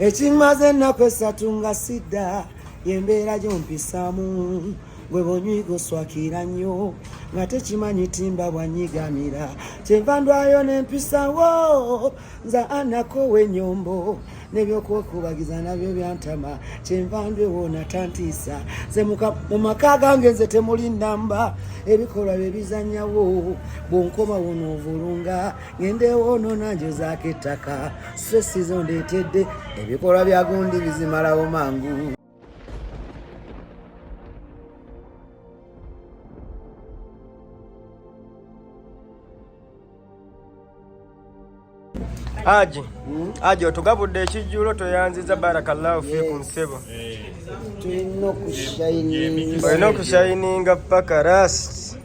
Ekimaze ennaku esatu nga sidda yembeera gy'ompisaamu gwe bonywigo swakira nnyo nga tekimanyi timba bwanyigamira kyenva ndwayo n'empisawo nza anako w'ennyombo n'ebyokwekubagiza nabyo byantama kyenva ndwewoona tantiisa ze mu maka gange nze temuli nnamba ebikolwa bye bizannyawo bw'onkoma wonoovulunga ngendeewoono nanjo zaako ettaka stresi zo ndeetedde ebikolwa bya gundi bizimalawo mangu. Aji otugabudde ekijjulo toyanziza barakallahu fiikum ssebo. Olina okushayininga paka rasti.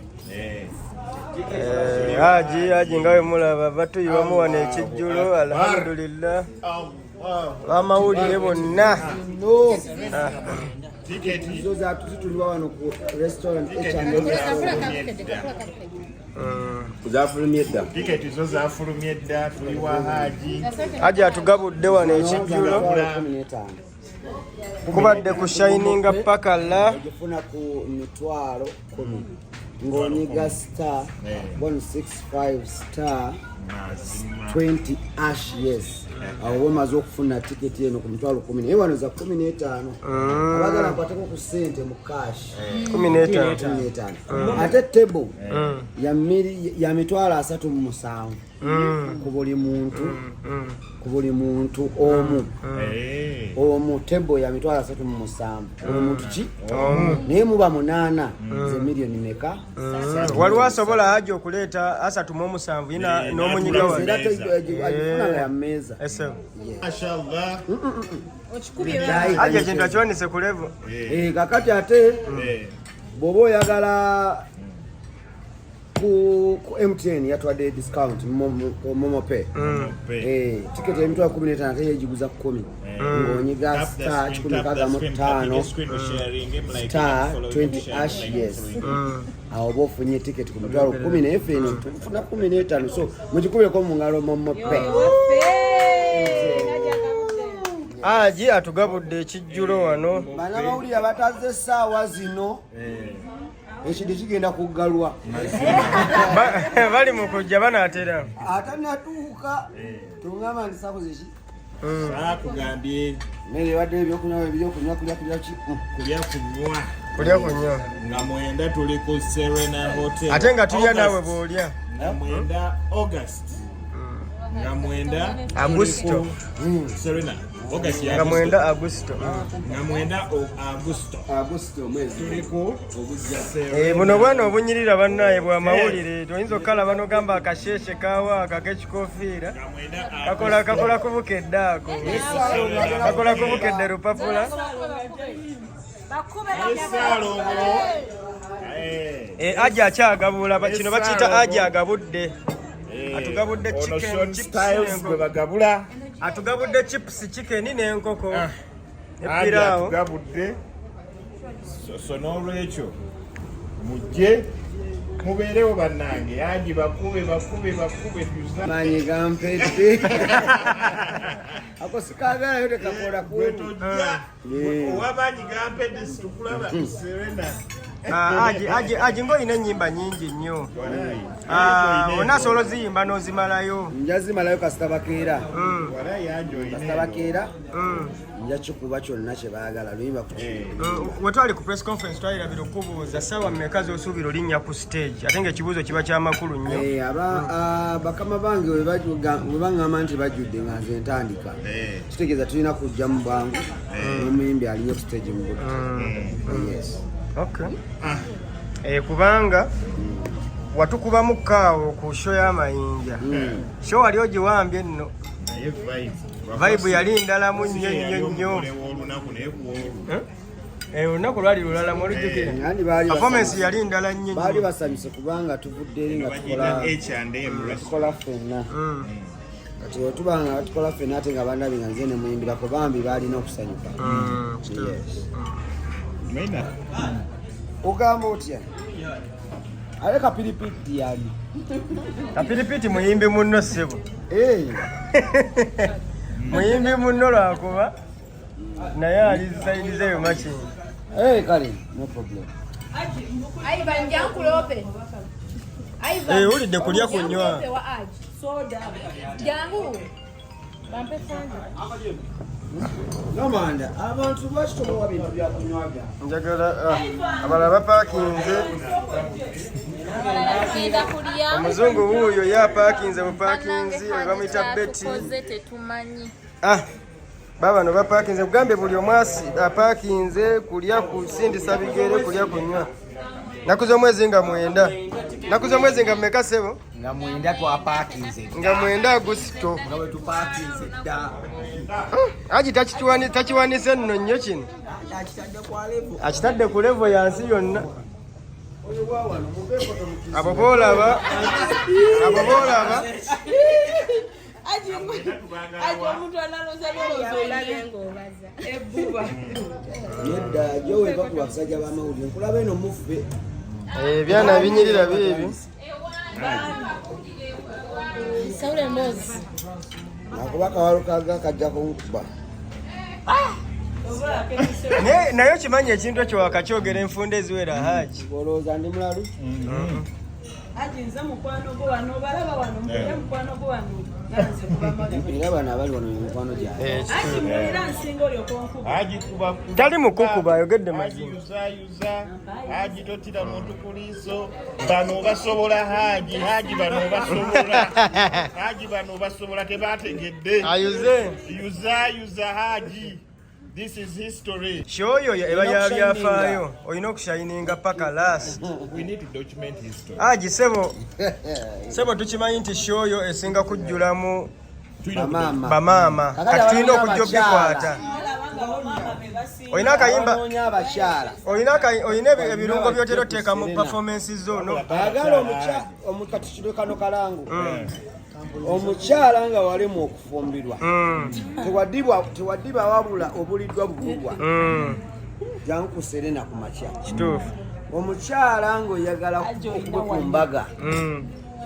Aji nga we mulaba batuyiwamu wano ekijjulo alhamdulillah bamawulire bonna. Tiketi zo zafulumye dda tuliwa Haji atugabudde wano ekijjulo kubadde ku shininga paka la ogifuna ku mitwalo 10 ng'onyiga star 165 star 20 ash yes awo wemaze okufuna tiketi eno ku mitwalo 10 naye wano za 15 abagala nkwateko ku ssente mu cash 15 ate table ya mitwalo 37 ku buli muntu omu table ya mitwalo 37 buli muntu ki naye muba 8 ze miliyoni meka waliwo asobola Haji okuleeta 37 ina n'omunyiga agifuna ya mmeeza mashallah Haji ekintu akiwanise ku level kakati ate bw'oba oyagala ku MTN yatwadde discount Momo Pay tiketi emitwalo 15 ate yegiguza 10 ng'onyiga star 165 star 20 ash yes awo oba ofunye tiketi ku mitwalo 10 naye ffene tufuna 15 so mugikubeko mu ngalo Momo Pay. Haji atugabudde ekijjulo wano bannamawulire batazze essaawa zino ekidi kigenda kuggalwa bali mu kujja banaatera atanatuuka tungamba nti sakoze ki saakugambye mmere ebadde ebyokunywa kulya kunywa nga mwenda tuli ku Serena Hotel ate nga tulya naawe bw'olya nga mwenda August nga mwenda Augusto Serena August nga mwenda Augusto nga mwenda Augusto mwezi tuliko buno bwana obunyirira bannaye bwa mawulire toyinza okkalaba n'ogamba akasheshe kaawa akak'ekikofiira kakola kubukedde ako kakola kubukedde lupapula Haji akyagabula kino bakiyita Haji agabudde atugabudde atugabudde chips chicken n'enkoko epiraawo atugabudde so n'olwekyo mujje mubeerewo bannange Haji bakube manyi gampedde ako sikagalayo tekakola owamanyi gampedde situkulaba Serena Haji ng'olina ennyimba nyingi nnyo onasobola oziyimba n'ozimalayo njazimalayo kasita bakeera nja kikuba kyonna kye baagala luyimba ku we twali ku press conference twalirabira okubuuza ssaawa mmeka z'osuubira olinnya ku stage ate ng'ekibuuzo kiba kyamakulu nnyo bakama bange we baŋŋamba nti bajjudde nga nze ntandika kitegeeza tulina kujja mu bwangu n'omuyimbi alinye ku stage mu budde kubanga watukubamu kaawo ku show y'amayinja show wali ogiwambye nno vibe yali ndalamu nnyo olunaku lwali lulala mwolujjukira performance yali ndala nnyo baali basanyuse kubanga tuvudde eri nga tukola ffenna kati wetubanga tukola ffenna ate nga bandabi nga nze ne muyimbirako bambi baalina okusanyuka ogamba otya ale kapiripiti yali kapiripiti muyimbi munno ssebo muyimbi munno lwakuba naye ali saidi zeyo makingi. Kale no problem. Ivan jankulope. Ulidde kulya kunywa. Jangu. Bampe sanja. Namanda abantu bashitobowa bintu bya kunywaga. Njagala abala bapakinze. Omuzungu wuuyo yapakinze mupakinzi bamuyita Betty. Baba no bapakinze kugambe buli omwasi apakinze kulya kusindisa bigere kulya kunywa. Nakuzo mwezi nga 9. Nakuzo mwezi nga mmeka sebo? Nga 9 kwa pakinze. Nga 9 Augusito. Nga wetu pakinze da. Aji tachiwanise nno nnyo kino. Akitadde ku level yansi yonna. Abo boolaba. Aji omuntu analoza ng'obaza. Ebbuba. Yedda jowe bakuwasajja bamawulire nkulaba eno mufube. Byana binyirira bibi. Saule Moses. Nakuba kawalo kaga kajja kunkuba. Naye okimanyi ekintu ekyo wakakyogera enfunda eziwera Haji. Bolooza ndi mulalu. Haji nze mukwano gwo wano balaba wano mukwano gwo wano. Era bano abali wano mukwano gyabwe. Haji mulira nsinga oli okonkuba. Haji kuba Tali mukukuba ayogedde mazima. Yuza Haji totira muntu kuliiso bano basobola Haji bano basobola Haji bano basobola tebategedde Ayuze. Yuza Haji. This is history. Show yo eba yabyafaayo olina okushayininga paka last. We need to document history. Haji sebo tukimanyi nti show yo esinga kujjulamu bamaama kati tulina okujja obikwata. Olina akayimba olina ebirungo byotera oteeka mu performances zo no. Baagala omukatikiro kano kalangu. Omukyala nga walimu okufumbirwa tewadibwa wabula obuliddwa bugubwa jangu ku Serena ku makya kituufu. Omukyala nga oyagala okugwe ku mbaga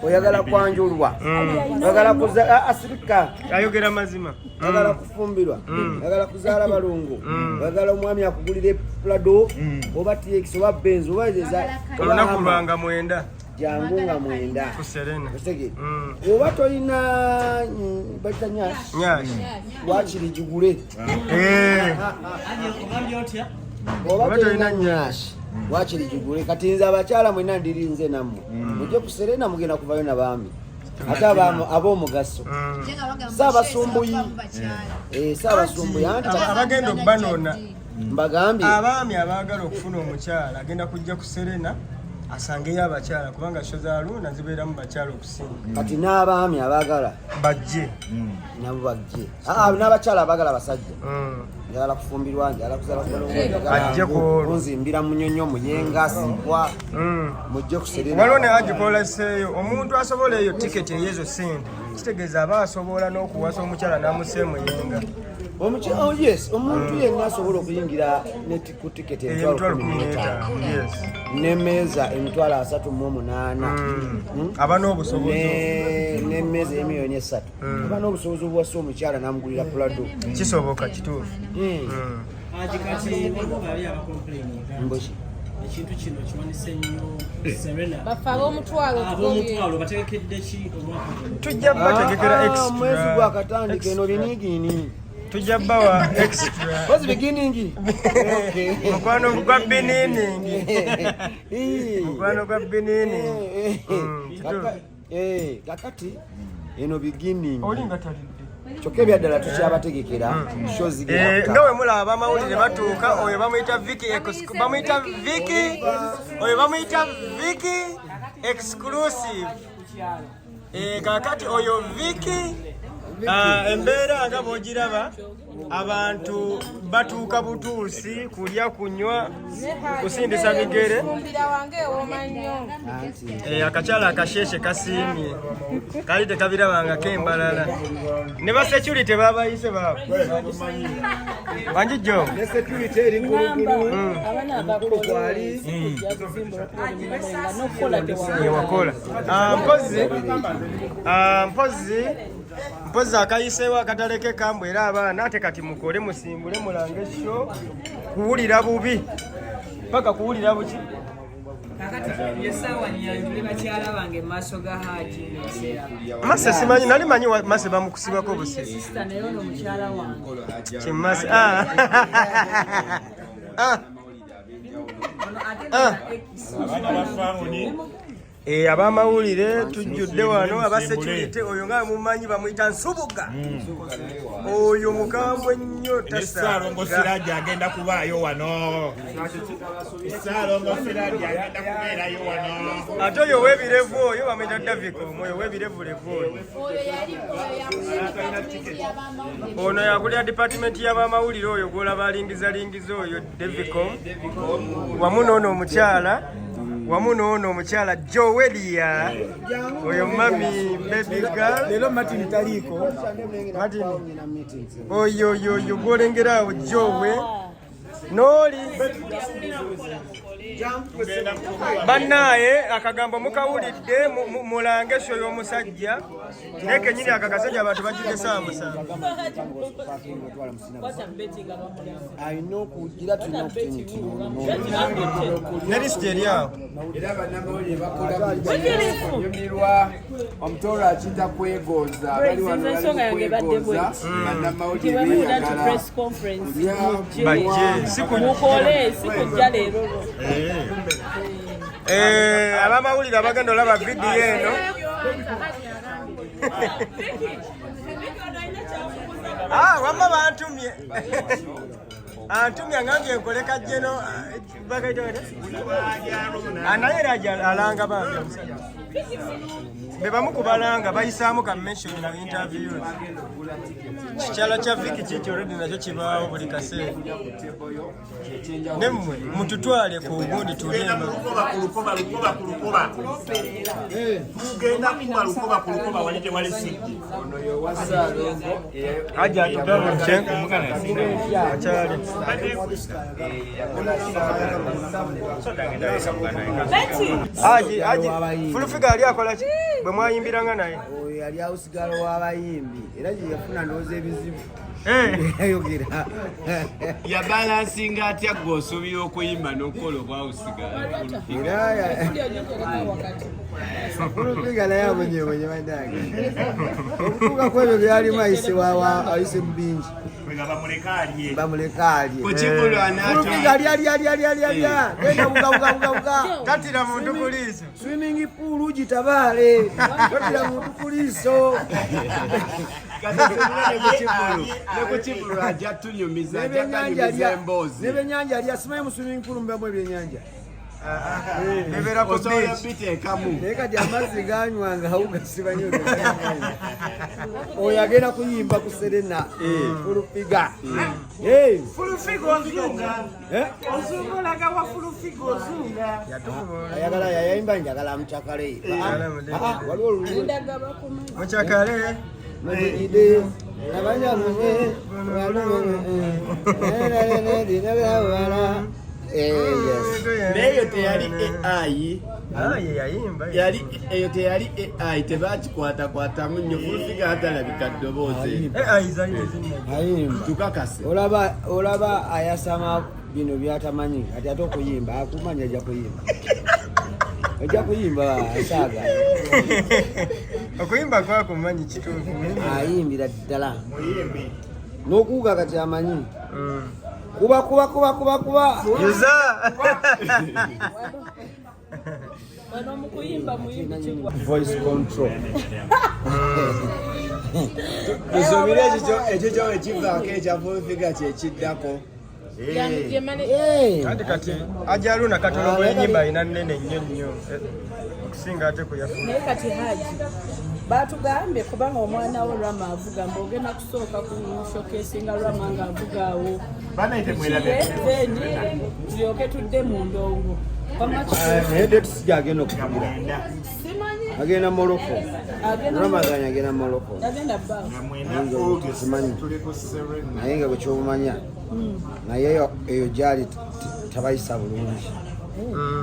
oyagala kwanjulwa oyagala kuza asirika ayogera mazima oyagala kufumbirwa oyagala kuzaala balungu oyagala omwami akugulira Prado oba TX oba Benz oba olunaku lwanga 9 jangu nga 9 ku Serena. Oba tolina bakita nyashi wakiri gigule. Oba tolina nyashi wakiri gigule. Kati nze abakyala mwena ndirinze nammwe mujje ku Serena mugenda kuvayo n'abaami ate ab'omugaso saabasumbuyi saabasumbuyi anti abagenda okubanona mbagambye abaami abaagala okufuna omukyala agenda kujja ku Serena asangeyo abakyala kubanga show za Luna zibeeramu bakyala okusinga. Kati n'abaami abaagala bajje nabo bajje n'abakyala abaagala basajja njagala kufumbirwa njagala kuzala ajje kunzimbira munyonyo muyenga sibwa mujje ku Serena. waliwo ne Haji koleseeyo omuntu asobola eyo tiketi eyezo sente kitegeeza aba asobola n'okuwasa omukyala n'amusse muyenga. Yes, omuntu yenna asobola okuyingira ku tiketi emitwalo 15 n'emmeeza emitwalo 38 aba n'obusobozi n'emmeeza emiliyoni 3 aba n'obusobozi obuwasa omukyala n'amugulira Prado. Kisoboka kituufu. Kati waliwo bali abakomplaininga ekintu kino kiwanise nnyo Serena bafa ab'omutwalo bategekedde ki omwaka tujja bategekera extra mwezi gwakatandika eno binigini tujja bawa extra what's beginning mukwano gwa beginning mukwano gwa beginning kakati eno beginning olinga talidde kyokka ebyaddala tukyabategekera show zigenda nga we mulaba amawulire batuuka oyo bamuyita Viki exclusive kakati oyo Viki embeera nga bw'ogiraba abantu batuuka butuusi kulya kunywa kusindisa bigere akakyala akasheshe kasiimye kali tekabirabangako embalala ne ba security babayise baabwe wanjijjo wakola mpozi akayiseewo akataleke kambwe era abaana ate kati mukole musimbule mulange sho kuwulira bubi paka kuwulira buki mase simanyi nali manyi mase bamukusibako busi kimase abamawulire tujjudde wano abasecurity oyo nga mumanyi bamuyita Nsubuga oyo mukambwe nnyo Saalongo Siraja agenda kubaayo wano Saalongo Siraja agenda kubeerayo wano ate oyo w'ebirevu oyo bamuyita Davicom oyo w'ebirevu levu ono yakulira department y'abamawulire oyo gwolaba alingizalingiza oyo Davicom wamu n'ono omukyala wamu n'ono omukyala Jowelia oyo mami baby girl lero Martin taliko oyo gwolengera awo Jowe n'oli bannaye akagambo mukawulidde mulange sho y'omusajja naye kenyini akakasajja abantu bajjudde essaawa 7 alina okugira tulina ne lisiti eri awo era bannamawulire bakola omutoolo akiyita kwegooza bali wano kwegooza bannamawulire beyagala bajje sikujja leero abamawulire abagenda olaba vidiyo eno wamma bantumye antumye angambye nkole kajjeno naye era alanga bambi omusajja be bamu kubalanga bayisaamu ka mention na interviews kikyala kya Viki kiki already nakyo kibaawo buli kaseera nemmwe mututwale ku gundi tulema aja atugabo akyali aji fulufiga ali akola ki bwe mwayimbiranga naye oyo yali awusigalo w'abayimbi era gye yafuna ndowooza ebizibu yayogera yabalansinga atya gwe osuubira okuyimba n'okukola obwawusigala fulufiga naye abonyebonye banange okutuuka kwebyo byalimu ayise mu bingi bamuleka alye fulufiga lya genda bugabugabugabuga tatira muntu kuliiso swimming pool gitabaale tatira muntu kuliiso nekukibulu ajja tunyumiza ajja tanyumiza emboozi n'ebyennyanja alya simanyi mu swimming pool mubamu ebyennyanja bebera ku osobola biteekamu naye kati amazzi ganywanga awo gasibanyo oyo agenda kuyimba ku Serena fulufiga ayagala yayimba njagala mucakale waliwo mucakale ide abanyalume neyo teyali AI eyo teyali AI tebakikwatakwatamu nnyo fulufiga atalabika ddoboozi tukakase olaba ayasama bino byatamanyi ati ate okuyimba akumanya ajja kuyimba asaaga okuyimba kwakumanyi kituufu ayimbira ddala n'okuwuga kati amanyi kuba yuza voice control tusubire ekyo ekivaako ekya fulufiga kyekiddako kati ajaluna katono bwenyimba ina nnene nnyo okusinga ate kuyafuna naye kati Haji batugambye kubanga omwana wo Rama avuga mbogenda kusooka ku showcase nga Rama nga avuga awo Banaite mwelabe. tulyoke tudde mu ndongo naye date sijja agenda okuvugira agenda Morocco Ramadhan agenda Morocco agenda bbaawo simanyi naye nga bwekyobumanya naye eyo gyali tabayisa bulungi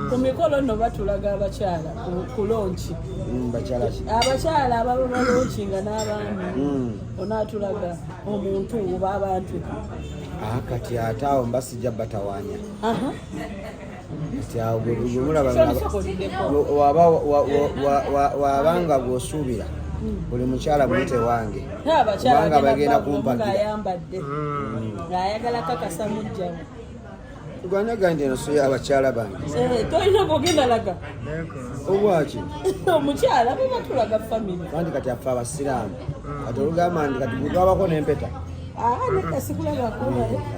ku mikolo nno batulaga abakyala ku lonki abakyala ababa balonkinga n'abaami onaatulaga omuntu oba abantu kati ate awo mbasijja batawaanya kati awo gwemulaba wabanga bw'osuubira buli mukyala mwite wange kubanga bagenda kumpagira ayambadde ng'ayagala kakasa mujjamu tugwanyaga nti eno so y'abakyala bange tolina bwogenda laga obwaki omukyala bebatulaga famire kandi kati affe abasiraamu kati olugamba nti kati gugabako n'empeta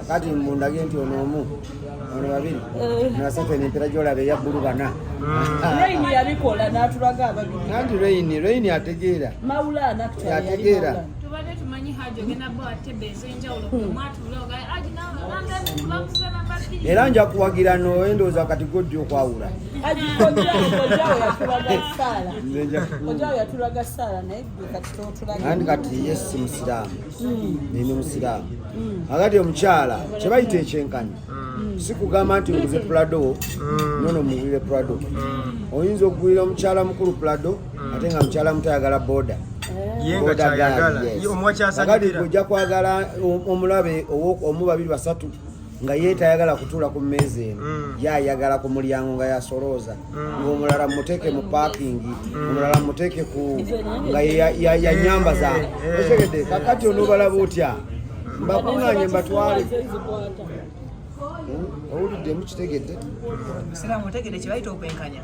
kati mundage nti ono omu ono babiri nasatu n'empeta gyolaba eya bbulu bana Raini yabikola n'atulaga ababiri nanti Raini ategeera Maulana yategeera tubadde tumanyi Haji ogenda bo ate bezenjawulo mwatulooga Haji nawe era nja kuwagira nowendooza kati goddi okwawula Haji kojawo yatulaga Sala kojawo yatulaga Sala naye kati totulaga kandi kati yesi musiraamu nini musiraamu akati omukyala kyebayita ekyenkanyi si kugamba nti oguze Prado nono mugulire Prado oyinza okugulira omukyala mukulu Prado ate nga mukyala mutayagala boda yenga kyayagala omwakyasanyukira ojja kwagala omulabe omu babiri basatu nga ye tayagala kutuula ku mmeeza eno yayagala ku mulyango nga yasolooza ng'omulala muteeke mu paakingi omulala muteeke ku nga yanyamba zange otegedde kakati onoobalaba otya mbakuŋŋaanye mbatwale owulidde mukitegedde okwenkanya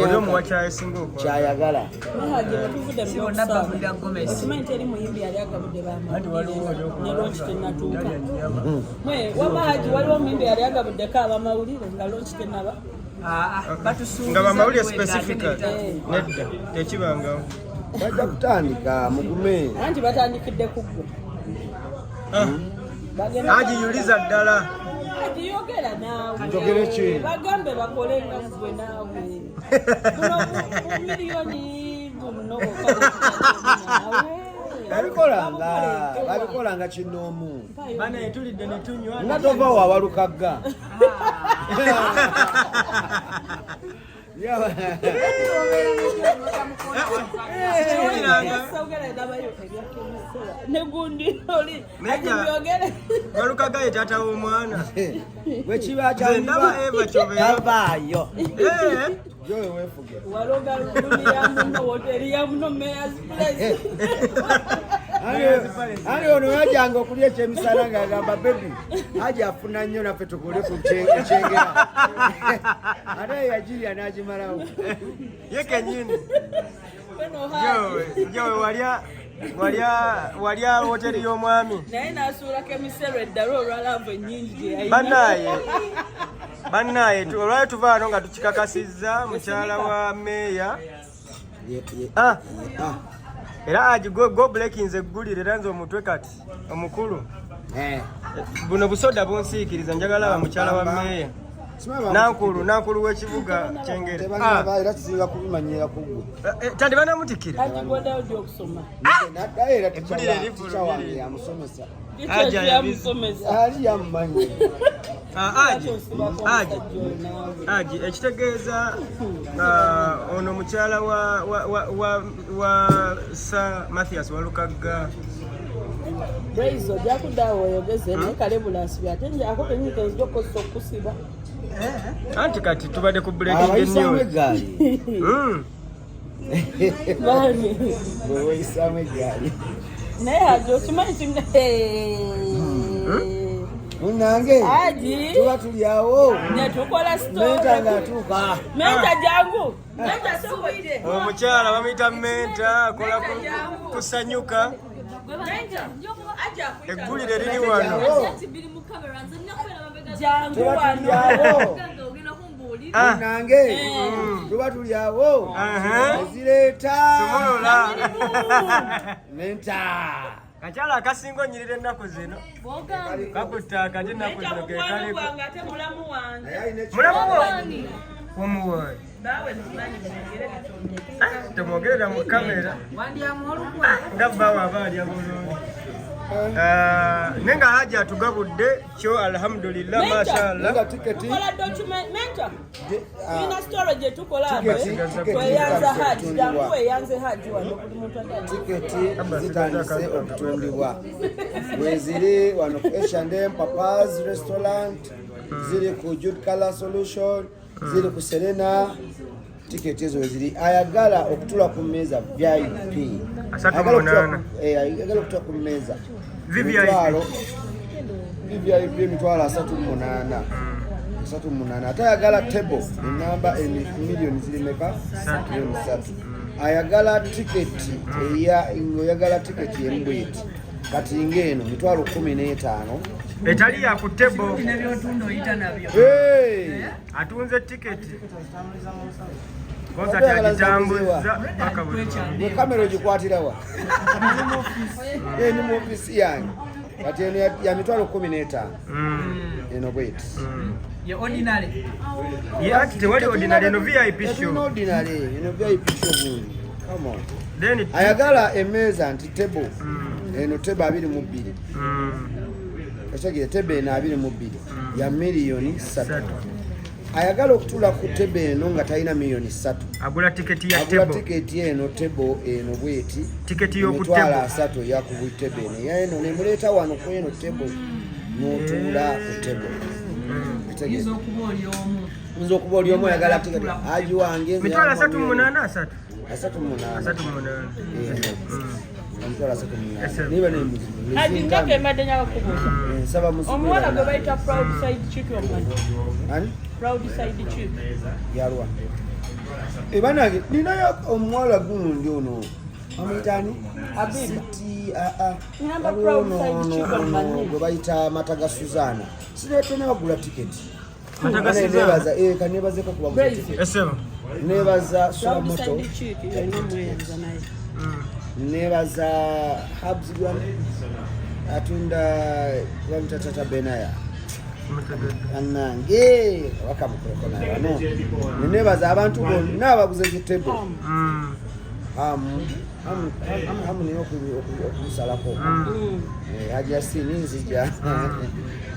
oli omuwakyala esinga okwagala kyayagala okimanyi teri muyimbi yali agabudde nelonki tenatuuka waba Haji waliwo omuyimbi yali agabuddeko abamawulire nga lonki tenaba nga bamawulire specifica nedda tekibangawo bajja kutandika mugume anti batandikidde ku ggwe agiyuliza ddala agiyogera naawe njogere ki bagambe bakole nga gwe naawe buno miliyoni babikolanga kinoomu bana etulidde netunywa nga tova wabalukagga negundi oli agibyogere walukaga ye taata w'omwana bwekiba ndaba eva kyavaayo jowe wefuge waloga dunia muno hoteli ya muno Mayor's Place ani ono yajanga okulya ekyemisala ng'agamba bebi aja afuna nnyo naffe tukule ku kyengera ate yagirya n'agimalawo ye kenyini jowe walya hoteli y'omwami naye n'asuulako emisero eddala olwalava ennyingi gye bannaye olwayo tuvaano nga tukikakasizza mukyala wa meeya era agi go breakinze eggulire era nze omutwe kati omukulu buno busoda bunsiikiriza njagala ba mukyala wa meeya nankulu w'ekibuga kyengere era kiziba kubimanyira kugwe tandi banamutikira agigodayo gyokusoma naddayo era tica wange yamusomesa yamusomesa ali yamumanyi Aji ekitegeeza ono mukyala wa Sir Mathias Walukagga Braizo jakuddawo oyogeze naye kalebulasi ate njako kenyika ezijokosa okusiba anti kati tubadde ku breaking news weweyisamu egaali naye Haji okimanyi kimwe munange Haji tuba tulyawo netukola menta ng'atuuka menta jangu menta soboire omukyala bamuyita menta akola kusanyuka eggulire liri wano jangu wano nange tuba tuli awo ezireeta menta kakyala akasinga onyirira ennaku zino kakutta akati ennaku zino kekaliko mulamu wange omuwaayi temwogerera mu kamera nga bbawo aba alya bulungi nenga haja atugabudde kyo alhamdulillah mashallah tiketi zitandise okutundibwa weziri wano ku H&M Papa's restaurant ziri ku Jude Color Solution ziri ku Serena tiketi ezo weziri ayagala okutula ku mmeeza VIP ayagala okutula ku mmeeza VVIP emitwalo 38 atayagala table enamba emiliyoni zirimeka 3 ayagala tiketi oyagala tiketi embweti kati ngeno mitwalo 15 etali ya ku table atunze tiketi koza tagitambuza paka bwe kamera ogikwatirawa ni mu ofisi yange kati eno ya mitwalo 15 eno bweti tewali ordinary eno VIP show eno VIP show bundi come on ayagala emeeza nti table eno table 22 ekyagira table eno 22 ya miliyoni 3 ayagala okutula ku table eno nga talina miliyoni 3 agula tiketi ya table agula tiketi eno table eno bweti tiketi yo ku table 3 ya ku table eno eno ne muleta wano ku eno table n'otula ku table nzo kuba oli omu ayagala tiketi aji wange mitwalo 38 omuwala gwe bayita proud side chick omanyi proud side chick yalwa banange ninayo omuwala gundi ono amuyitani gwe bayita Mataga Suzana siretena bagula tiketi kanebazeko kuba nebaza sulamoto nebaza Habs atunda bamutatata Benaya anange wakamukolokona wano nebaza abantu bonna abaguze kitebo hamu niyo okusalako hajasini nzija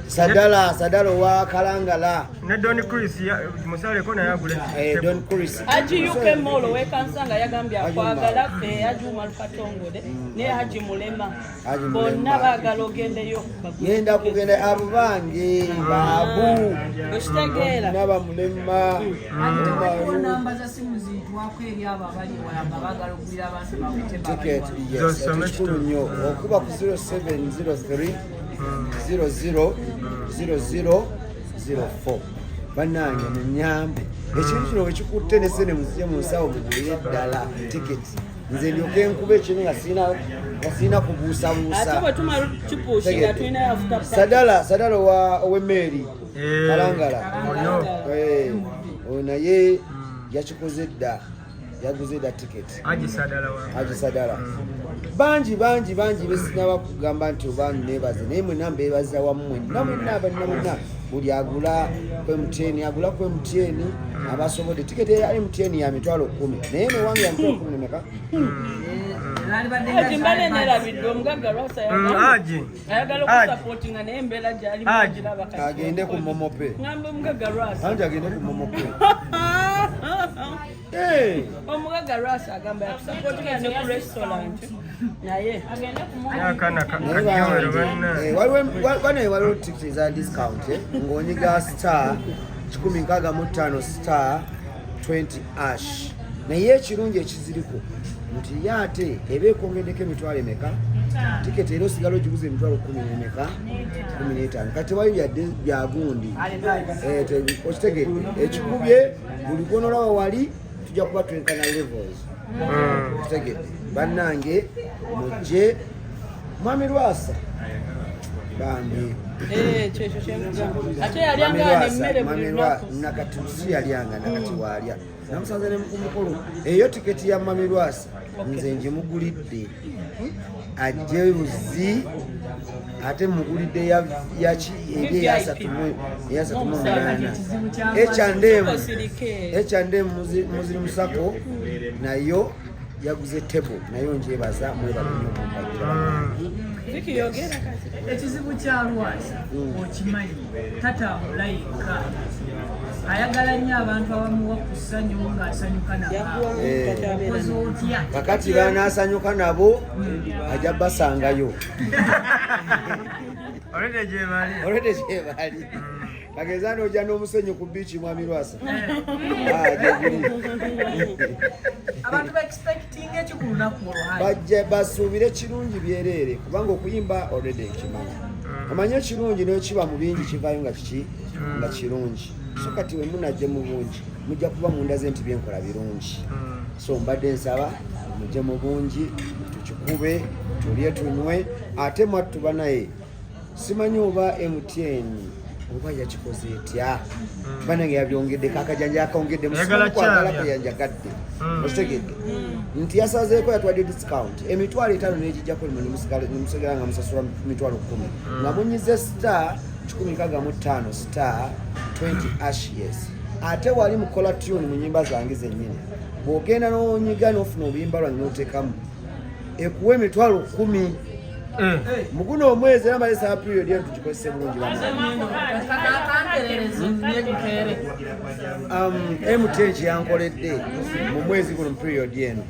sadala wa kalangala ne Don Chris musale kona yagule Don Chris aji yuke molo wekansanga yagambya kwagala ajuma Katongole ne haji mulema bonna bagala ogendeyo yenda kugenda abo bange babu okitegera naba mulema namba za simu zitwako eri abo abali wala bagala okugulira abantu babete ticket yes okuba ku 0703 000004 banange munyambe ekintu kino wekikutte nesene muzije mu nsawo mugulire ddala tiketi nze ndyoke nkube ekino nga sirina kubuusabuusa sadala ow'emmeeri kalangala oyo naye yakikoze dda yaguze da tiketi Haji Sadala banji besinaba kugamba nti oba nebaze naye mwena mbebaza wammwe namwena buli agula ku MTN abasobodde tiketi ya MTN ya mitwalo 10 naye newange ya mitwalo 10 nemeka agende ku momope agende ku momope omugaga Rasa agamba yakusapootinga ne ku restaurant naye waliwo tikiti za discount ng'onyiga star 165 star 20 ash naye ekirungi ekiziriko nti ye ate eba ekongeddeko emitwalo emeka tiketi era osigala ogiguza emitwalo 10 emeka 15 kati tewali byadde byagundi okitegedde ekikubye buli gwonolaba wali tujja kuba twenkana levels okitegedde bannange mujje mwami Lwasa bambi kyekyo kyemugamba ate yalyanga nemmere buli lunaku nakati yalyanga nakati walya namusanze ne mukumukulu eyo tiketi ya Mami Lwasa nze njimugulidde ajje buzi ate mugulidde yaki eyasatumunana H&M muziri musako nayo yaguze tebo nayo njebaza mwebale nnyo zikiyogera ekizibu kya Lwasa okimanyi tatambula yekka ayagala nnyo abantu abamuwa ku ssanyu ng'asanyuka nabo kakati banaasanyuka nabo ajja basangayo olwedde gyebali kageza n'ojja n'omusenyu ku biiki Mwami Lwasa abantu baexpecting eki ku lunaku olwo bajja basuubire kirungi byereere kubanga okuyimba olwedde nkimanyi omanye ekirungi n'ekiba mu bingi kivaayo nga kiki nga kirungi so kati we munajje mu bungi mujja kuba mundaze nti byenkola birungi so mbadde nsaba mujje mu bungi tukikube tulye tunywe ate mwattuba naye simanyi oba MTN oba yakikoze etya banange yabyongedde kakajanja akongedde mukwagala kweyanjagadde okitegedde nti yasazeeko yatwadde discount emitwalo 5 n'egijjako nemusigala nga musasula mitwalo 10 nga munyize star 165 star 20 yes ate wali mukola tune mu nyimba zange zennyini bw'ogenda n'onyiga n'ofuna obuyimba lwange n'oteekamu ekuwa emitwalo 10 muguno omwezi era malesa period yetu tukikozese bulungi MTN kyankoledde mu mwezi guno period yeno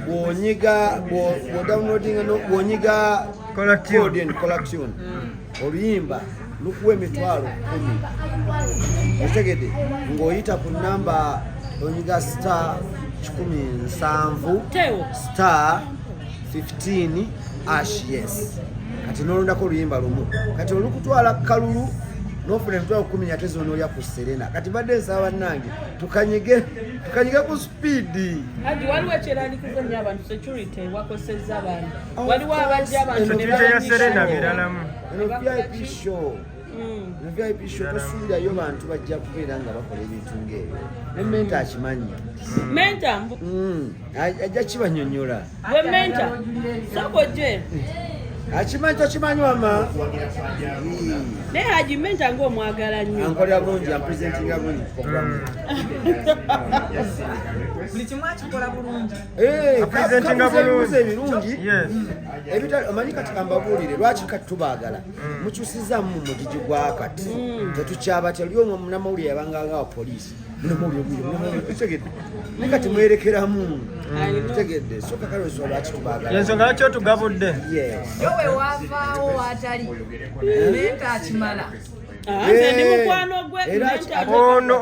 bw'onyiga bw'onyiga collection oluyimba lukuwa emitwalo 10 otegedde ng'oyita ku namba onyiga star 17 star 15 yes kati nolondako oluyimba lumu kati olukutwala kalulu nofuna emitwalo 10 ate zonoolya ku Serena kati badde nsaba bannange tukanyige ku speedi Haji waliwo ekyerandikizo nnyo abantu security wakosezza abantu waliwo abajja abantu ne ya Serena biralamu VIP show VIP show tosuubirayo bantu bajja kubeera nga bakola ebintu ng'ebyo ne menta akimanyi menta ajja kibanyonyola we menta sokojje akimanyi tokimanyi wama naye Haji menta ng'omwagala nnyo ankolera bulungi ampresentinga bulungi programu buli kimu akikola bulungi Presentinga bulungi ebirungi omanyi kati kambabuulire lwaki kati tubaagala mukyusizzamu mu mugigi gwa kati tetukyaba tali omwo munamawulire yabanganga wa poliisi tegedde naye kati mwerekeramu tegedde so kakalweswa lwaki tubaagala yensonga lwaki otugabudde yo we wavaawo waatali menta akimala nze ndi mukwano gwe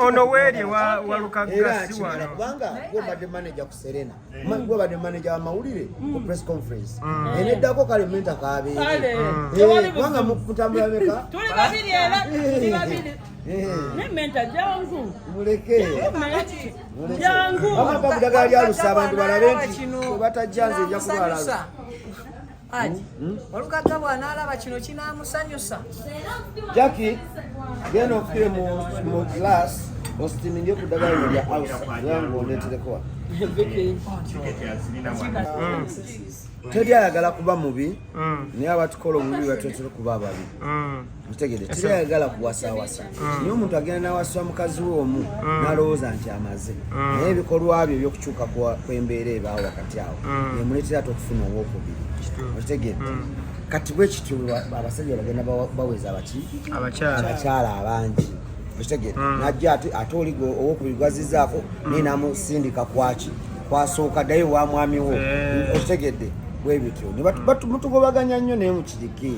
ono weerye walukagga si wano kubanga gwobadde manager ku Serena gwobadde manager wa mawulire ku press conference eneddako kale menta kabeere kubanga mutambula meka tuli babiri era tuli babiri ne menta jangu muleke jangu amapa kudagala lyalusa abantu balabe nti batajjanze ejja kulwala olugagga bw'anaalaba kino kinaamusanyusa Jackie genda ofire mu glass ositiminge ku ddagala lya house yangu oneeterekowa teri ayagala kuba mubi naye abatukola omubi batwetera kuba ababi otegedde teri ayagala kuwasawasa naye omuntu agenda nawasa mukazi we omu n'alowooza nti amaze naye ebikolwa byo ebyokukyuka kw'embeera ebaawo wakati awo emuleetera ate okufuna owokubiri otegedde kati bwe kityo abasajja bagenda baweza abakyala abangi otegedde najja ate oligo owokubiri gwazizaako naye namusindika kwaki kwasooka ddayo wa mwami wo otegedde bwe bityo mutugobaganya nnyo naye mukiriki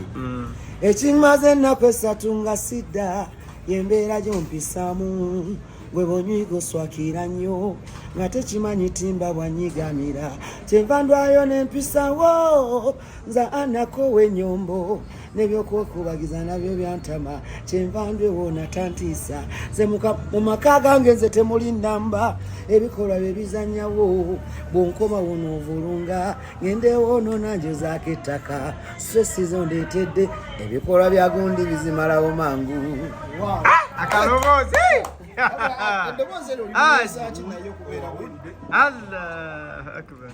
ekimaze ennaku 3 nga sidda yembeera gyompisaamu gwe bonywigo swakira nnyo nga tekimanyi timba bwanyigamira kyenva ndwayo n'empisawo nza anako w'ennyombo n'ebyokwekubagiza nabyo byantama kyenva ndwewoona tantiisa ze mu maka gange nze temuli nnamba ebikolwa bye bizannyawo bw'onkoma wonoovulunga ngendeewoono nange zaako ettaka stresizo ndeetedde ebikolwa bya gundi bizimalawo mangu. Akaloboozi eddoboozi eryo limuleesa ki naye okubeera bwe Allah akbar.